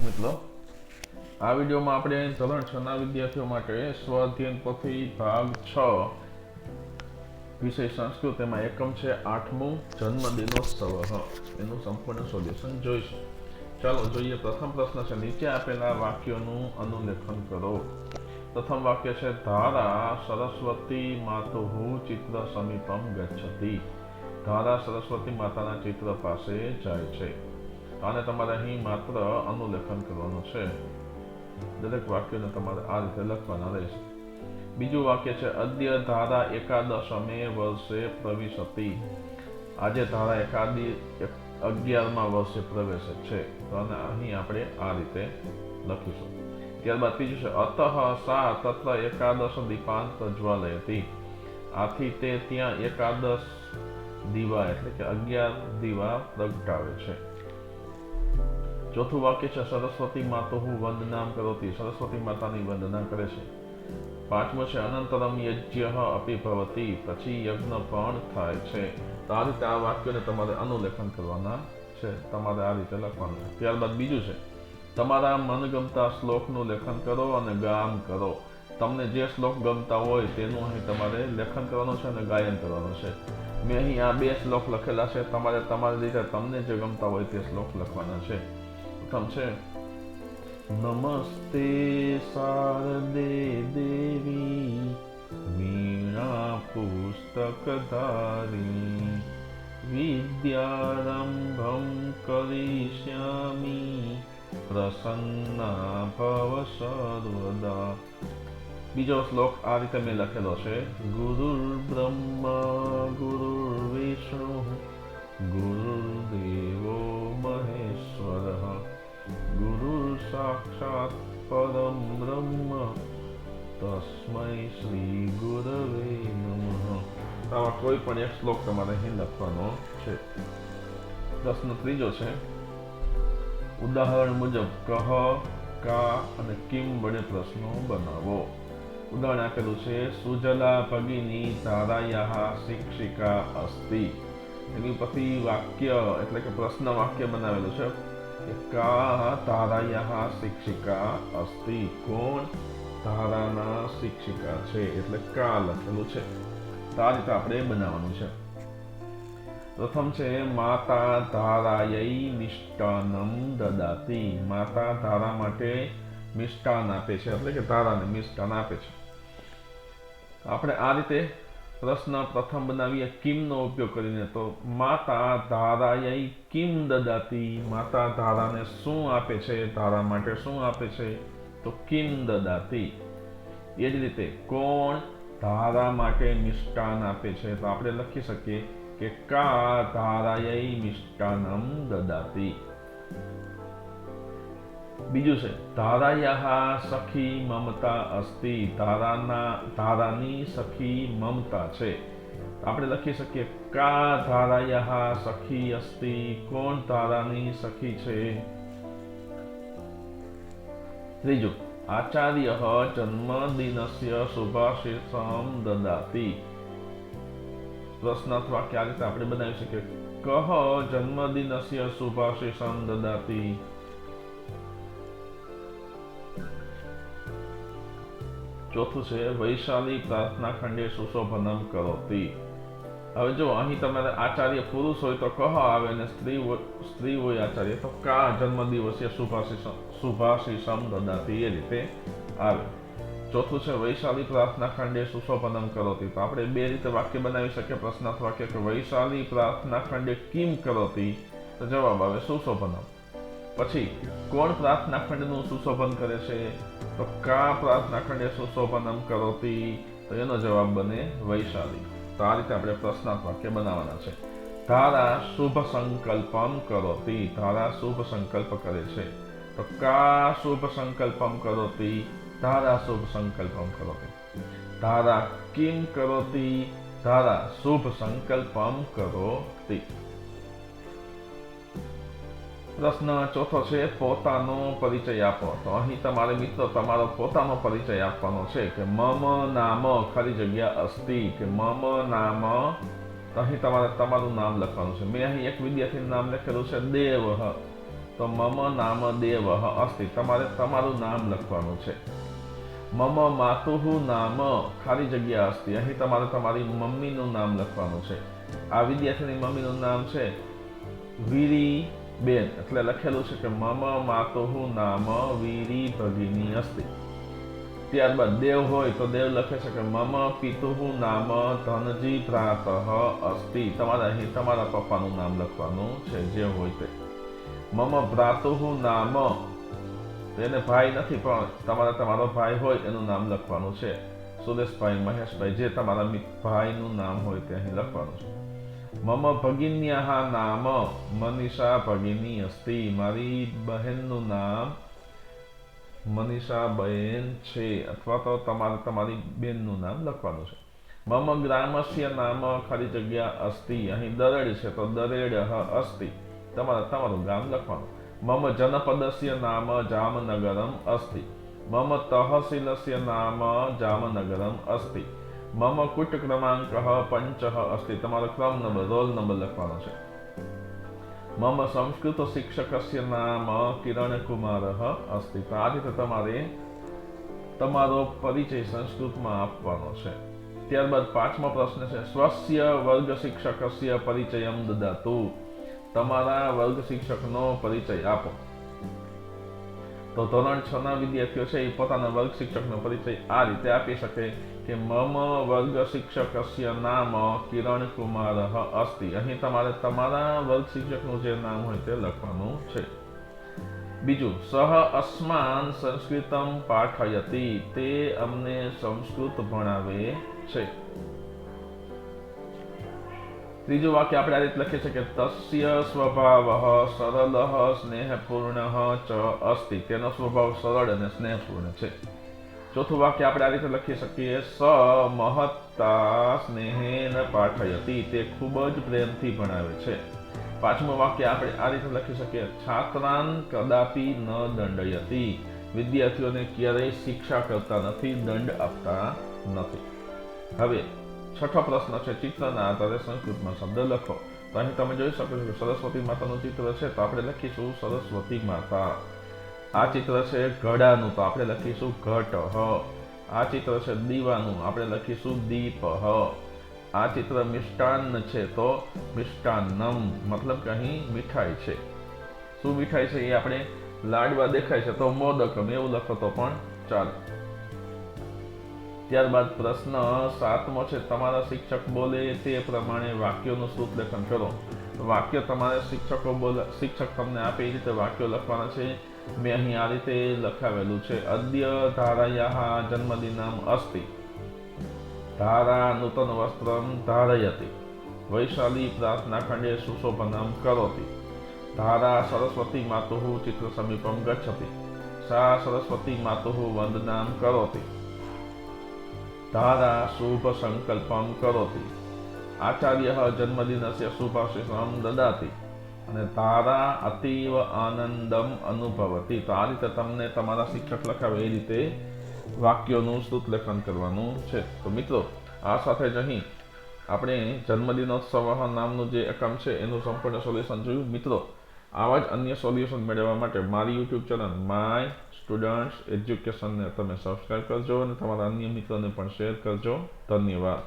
મિત્રો, આ વિડીયોમાં આપણે ધોરણ 6 ના વિદ્યાર્થીઓ માટે સ્વાધ્યાયન પોથી ભાગ 6 વિષય સંસ્કૃત, એમાં એકમ છે 8મું જન્મદિનોત્સવ. એનું સંપૂર્ણ સોલ્યુશન જોઈશું. ચાલો જોઈએ. પ્રથમ પ્રશ્ન છે, નીચે આપેલા વાક્યોનું અનુલેખન કરો. પ્રથમ વાક્ય છે, ધારા સરસ્વતી માતુઃ ચિત્ર સમીપમ ગચ્છતિ. ધારા સરસ્વતી માતાના ચિત્ર પાસે જાય છે. આને તમારે અહીં માત્ર અનુલેખન કરવાનું છે. દરેક વાક્યને તમારે આ રીતે લખવાના રહેશે. બીજું વાક્ય છે, અદ્ય ધારા એકાદશમે વર્ષે પ્રવિશતિ. આજે ધારા 11મા વર્ષે પ્રવેશે છે. તો આને અહીં આપણે આ રીતે લખીશું. ત્યારબાદ ત્રીજું છે, અતઃ સા તત્ર એકાદશ દીપાન પ્રજ્વાલયતિ. આથી તે ત્યાં એકાદશ દીવા એટલે કે 11 દીવા પ્રગટાવે છે. ચોથું વાક્ય છે, સરસ્વતી માતુઃ વંદનામ કરોતિ. સરસ્વતી માતાની વંદના કરે છે. પાંચમું છે, અનંતરમ યજ્ઞ અપી ભવતિ. પછી યજ્ઞ પણ થાય છે. તો આ રીતે આ વાક્યોને તમારે અનુલેખન કરવાના છે. તમારે આ રીતે લખવાનું છે. ત્યારબાદ બીજું છે, તમારા મનગમતા શ્લોકનું લેખન કરો અને ગાન કરો. તમને જે શ્લોક ગમતા હોય તેનું અહીં તમારે લેખન કરવાનું છે અને ગાયન કરવાનું છે. મેં અહીં આ 2 શ્લોક લખેલા છે. તમારે તમારી રીતે તમને જે ગમતા હોય તે શ્લોક લખવાના છે. પ્રથમ છે, નમસ્તે શારદે દેવી વીણા પુસ્તકધારી વિદ્યારંભં કરિષ્યામિ પ્રસન્ના ભવ સર્વદા. બીજો શ્લોક આ રીતે મેં લખેલો છે, ગુરુર્બ્રહ્મા ગુરુર્વિષ્ણુ ગુરુર્દેવો મહેશ્વરઃ ગુરુર સાક્ષાત પરમ બ્રહ્મ તસ્મૈ શ્રી ગુરવે નમઃ. આવા કોઈ પણ એક શ્લોક તમારે અહીં લખવાનો છે. પ્રશ્ન ત્રીજો છે, ઉદાહરણ મુજબ કહ, કા અને કિમ વડે પ્રશ્નો બનાવો. ઉદાહરણ આપેલું છે, સુજલા ભગિની ધારાયાઃ શિક્ષિકા અસ્તિ. એની પછી વાક્ય એટલે કે પ્રશ્ન વાક્ય બનાવેલું છે કે કા ધારાયાઃ શિક્ષિકા અસ્તિ. કોણ ધારાના શિક્ષિકા છે એટલે કા લખેલું છે. તો આ રીતે આપણે બનાવવાનું છે. પ્રથમ છે, માતા ધારાयै મિષ્ટાન્નમ દદાતિ. માતા ધારા માટે મિષ્ટાન આપે છે એટલે કે ધારાને મિષ્ટાન આપે છે. આપણે આ રીતે પ્રશ્ન પ્રથમ બનાવીએ કિમનો ઉપયોગ કરીને. તો માતા ધારાयै કિમ દદાતિ. માતા ધારાને શું આપે છે, ધારા માટે શું આપે છે, તો કિમ દદાતિ. એ જ રીતે કોણ ધારા માટે મિષ્ટાન આપે છે, તો આપણે લખી શકીએ કે કા ધારાयै મિષ્ટાન્નમ દદાતિ. બીજું છે, ધારાયાઃ સખી મમતા અસ્તિ. ધારાની સખી મમતા છે. આપણે લખી શકીએ કા ધારાયાઃ સખી અસ્તિ. કોણ ધારાની સખી છે. ત્રીજું, આચાર્ય જન્મદિનસ્ય શુભાશીષમ દદાતિ. પ્રશ્નાર્થ વાક્ય આ રીતે આપણે બનાવી શકીએ, કહ જન્મદિનસ્ય શુભાશીષમ દદાતિ. ચોથું છે, વૈશાલી પ્રાર્થના ખંડે સુશોભનમ કરોતિ. હવે જો અહીં તમારે આચાર્ય પુરુષ હોય તો કહ આવે અને સ્ત્રી હોય આચાર્ય તો કા જન્મદિવસે શુભાશીષમ દદાતિ એ રીતે આવે. ચોથું છે, વૈશાલી પ્રાર્થના ખંડે સુશોભનમ કરોતિ. તો આપણે 2 રીતે વાક્ય બનાવી શકીએ. પ્રશ્નાર્થ વાક્ય કે વૈશાલી પ્રાર્થના ખંડે કિમ કરોતિ, તો જવાબ આવે સુશોભનમ. પછી કોણ પ્રાર્થના ખંડનું સુશોભન કરે છે, તો કા પ્રાર્થના ખંડે સુશોભનમ કરોતિ, તો એનો જવાબ બને વૈશાલી. તો આ રીતે આપણે પ્રશ્નાર્થ વાક્ય બનાવવાના છે. ધારા શુભ સંકલ્પમ કરોતિ. ધારા શુભ સંકલ્પ કરે છે. તો કા શુભ સંકલ્પમ કરોતિ. ધારા શુભ સંકલ્પમ કરોતિ. ધારા કિમ કરોતિ. ધારા શુભ સંકલ્પમ કરોતિ. પ્રશ્ન ચોથો છે, પોતાનો પરિચય આપો. તો અહીં તમારે મિત્રો તમારો પોતાનો પરિચય આપવાનો છે કે મમ નામ ખાલી જગ્યા અસ્તિ. કે મમ નામ, અહીં તમારે તમારું નામ લખવાનું છે. મેં અહીં એક વિદ્યાર્થીનું નામ લખેલું છે દેવ. તો મમ નામ દેવઃ અસ્તિ, તમારે તમારું નામ લખવાનું છે. મમ માતુઃ નામ ખાલી જગ્યા અસ્તિ, અહીં તમારે તમારી મમ્મીનું નામ લખવાનું છે. આ વિદ્યાર્થીની મમ્મીનું નામ છે વીરી બેન, એટલે લખેલું છે કે મમ માતુઃ નામ વીરી ભગિની અસ્તિ. ત્યારબાદ દેવ હોય તો દેવ લખે છે કે મમ પિતુઃ નામ ધનજી ભ્રાતઃ અસ્તિ, તમારે અહીં તમારા પપ્પાનું નામ લખવાનું છે જે હોય તે. મમ ભ્રાતુઃ નામ, એને ભાઈ નથી પણ તમારે તમારો ભાઈ હોય એનું નામ લખવાનું છે. સુરેશભાઈ, મહેશભાઈ, જે તમારા ભાઈનું નામ હોય તે અહીં લખવાનું છે. મમ ભગિન્યાઃ નામ મનીષા ભગિની અસ્તિ, મારી બહેનનું નામ મનીષા બેન છે, અથવા તો તમારે તમારી બેનનું નામ લખવાનું છે. મમ ગ્રામસ્ય નામ ખાલી જગ્યા અસ્તિ, અહીં દરેડ છે તો દરેડઃ અસ્તિ, તમારે તમારું ગામ લખવાનું. મમ જનપદસ્ય નામ જામનગરમ અસ્તિ, મમ તહસીલસ્ય નામ જામનગરમ અસ્તિ. મમ કુટ ક્રમાંકઃ 5 અસ્તિ, તમારો ક્રમ નંબર, રોલ નંબર લખવાનો છે. મમ સંસ્કૃત શિક્ષકસ્ય નામ કિરણકુમારઃ અસ્તિ, તો આ રીતે તમારે તમારો પરિચય સંસ્કૃતમાં આપવાનો છે. ત્યારબાદ 5મો પ્રશ્ન છે સ્વસ્ય વર્ગ શિક્ષકસ્ય પરિચયમ દદાતુ, તમારા વર્ગ શિક્ષકનો પરિચય આપો. તો ધોરણ 6 ના વિદ્યાર્થીઓ છે એ પોતાના વર્ગ શિક્ષકનો પરિચય આ રીતે આપી શકે કે મમ વર્ગ શિક્ષકસ્ય નામ કિરણ કુમાર અસ્તિ, અહીં તમારે તમારા વર્ગ શિક્ષકનું જે નામ હોય તે લખવાનું છે. બીજું, સહ અસ્માન સંસ્કૃતમ પાઠયતિ, તે અમને સંસ્કૃત ભણાવે છે. ત્રીજું વાક્ય આપણે આ રીતે લખીએ છીએ કે તસ્ય સ્વભાવઃ સરલઃ સ્નેહપૂર્ણઃ ચ અસ્તિ, તેનો સ્વભાવ સરળ અને સ્નેહપૂર્ણ છે. ચોથું વાક્ય આપણે આ રીતે લખી શકીએ સ મહત્તા સ્નેહેન પાઠયતિ, તે ખૂબ જ પ્રેમથી ભણાવે છે. પાંચમું વાક્ય આપણે આ રીતે લખી શકીએ છાત્રાન કદાપી ન દંડયતિ, વિદ્યાર્થીઓને ક્યારેય શિક્ષા કરતા નથી, દંડ આપતા નથી. હવે છઠ્ઠો પ્રશ્ન છે ચિત્રના આધારે સંસ્કૃતમાં શબ્દ લખો. તો અહીં તમે જોઈ શકો છો કે સરસ્વતી માતાનું ચિત્ર છે તો આપણે લખીશું સરસ્વતી માતા. આ ચિત્ર છે ઘડાનું તો આપણે લખીશું ઘટ. આ ચિત્ર છે દીવાનું, આપણે લખીશું દીપ. આ ચિત્ર મિષ્ટાન્ન છે તો મિષ્ટાન્નમ, મતલબ કે અહીં મીઠાઈ છે. શું મીઠાઈ છે એ આપણે લાડવા દેખાય છે તો મોદકમ એવું લખો તો પણ ચાલે. ત્યારબાદ પ્રશ્ન 7મો છે તમારા શિક્ષક બોલે તે પ્રમાણે વાક્યોનું શ્રુતલેખન કરો. વાક્ય તમારે શિક્ષક તમને આપે એ રીતે વાક્યો લખવાના છે. મેં અહીં આ રીતે લખાવેલું છે અદ્ય ધારાયાઃ જન્મદિનમ અસ્તિ, ધારા નૂતન વસ્ત્રમ ધારયતિ, વૈશાલી પ્રાર્થના ખંડે સુશોભનમ કરોતિ, ધારા સરસ્વતી માતુઃ ચિત્ર સમીપમ ગચ્છતિ, સા સરસ્વતી માતુઃ વંદનામ કરોતિ, ધારા શુભ સંકલ્પમ કરોતિ, આચાર્યઃ જન્મદિનસ્ય શુભાશીષમ દદાતિ, અને ધારા અતીવ આનંદમ અનુભવતી. તો આ રીતે તમને તમારા શિક્ષક લખાવે એ રીતે વાક્યોનું શ્રુતલેખન કરવાનું છે. તો મિત્રો, આ સાથે જ અહીં આપણે જન્મદિનોત્સવ નામનું જે એકમ છે એનું સંપૂર્ણ સોલ્યુશન જોયું. મિત્રો, આવા જ અન્ય સોલ્યુશન મેળવવા માટે મારી યુટ્યુબ ચેનલ માય સ્ટુડન્ટ્સ એજ્યુકેશનને તમે સબસ્ક્રાઈબ કરજો અને તમારા અન્ય મિત્રોને પણ શેર કરજો. ધન્યવાદ.